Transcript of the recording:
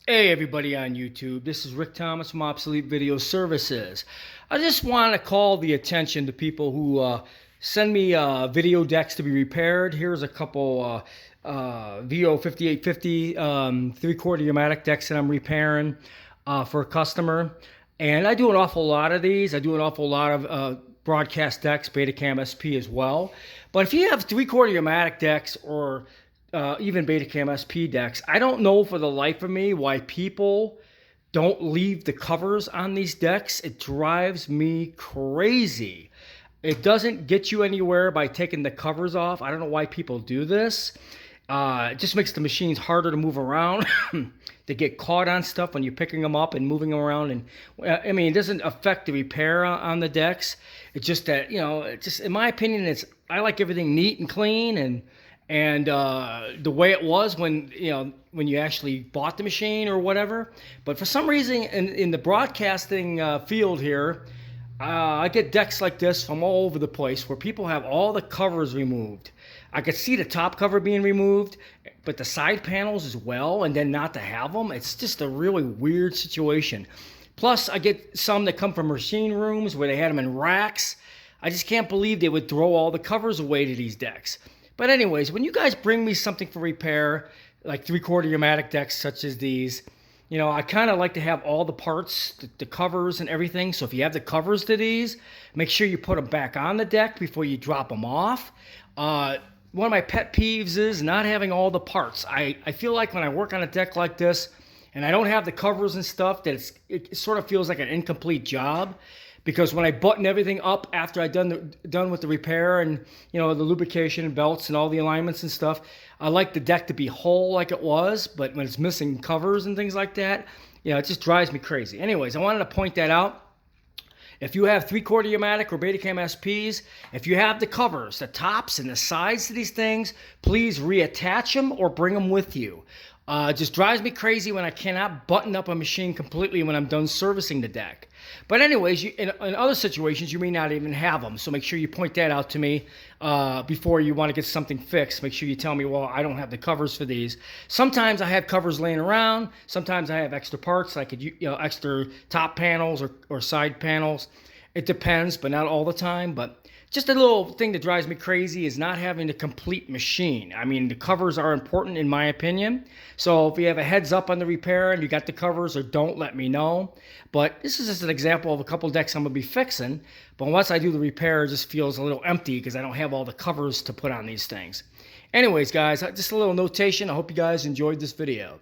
Hey everybody on YouTube, this is Rick Thomas from Obsolete Video Services. I just want to call the attention to people who send me video decks to be repaired. Here's a couple VO 5850 3/4 Umatic decks that I'm repairing for a customer. And I do an awful lot of these. I do an awful lot of broadcast decks, Betacam SP as well. But if you have 3/4 Umatic decks or even Betacam SP decks, I don't know for the life of me why people don't leave the covers on these decks. It drives me crazy. It doesn't get you anywhere by taking the covers off. I don't know why people do this. It just makes the machines harder to move around. They get caught on stuff when you're picking them up and moving them around. And I mean, it doesn't affect the repair on the decks. It's just that, it's just in my opinion, I like everything neat and clean and the way it was when you actually bought the machine or whatever. But for some reason in the broadcasting field here, I get decks like this from all over the place where people have all the covers removed. I could see the top cover being removed, but the side panels as well, and then not to have them. It's just a really weird situation. Plus, I get some that come from machine rooms where they had them in racks. I just can't believe they would throw all the covers away to these decks. But anyways, when you guys bring me something for repair, like 3/4 Umatic decks such as these, I kind of like to have all the parts, the covers and everything. So if you have the covers to these, make sure you put them back on the deck before you drop them off. One of my pet peeves is not having all the parts. I feel like when I work on a deck like this and I don't have the covers and stuff, that it sort of feels like an incomplete job. Because when I button everything up after I done with the repair and the lubrication and belts and all the alignments and stuff, I like the deck to be whole like it was. But when it's missing covers and things like that, it just drives me crazy. Anyways, I wanted to point that out. If you have 3/4 Umatic or Betacam SPs, if you have the covers, the tops and the sides to these things, please reattach them or bring them with you. It just drives me crazy when I cannot button up a machine completely when I'm done servicing the deck. But anyways, in other situations, you may not even have them. So make sure you point that out to me before you want to get something fixed. Make sure you tell me, well, I don't have the covers for these. Sometimes I have covers laying around. Sometimes I have extra parts. I could, extra top panels or side panels. It depends, but not all the time. But just a little thing that drives me crazy is not having the complete machine. I mean, the covers are important in my opinion. So if you have a heads up on the repair and you got the covers, or don't, let me know. But this is just an example of a couple decks I'm going to be fixing. But once I do the repair, it just feels a little empty because I don't have all the covers to put on these things. Anyways, guys, just a little notation. I hope you guys enjoyed this video.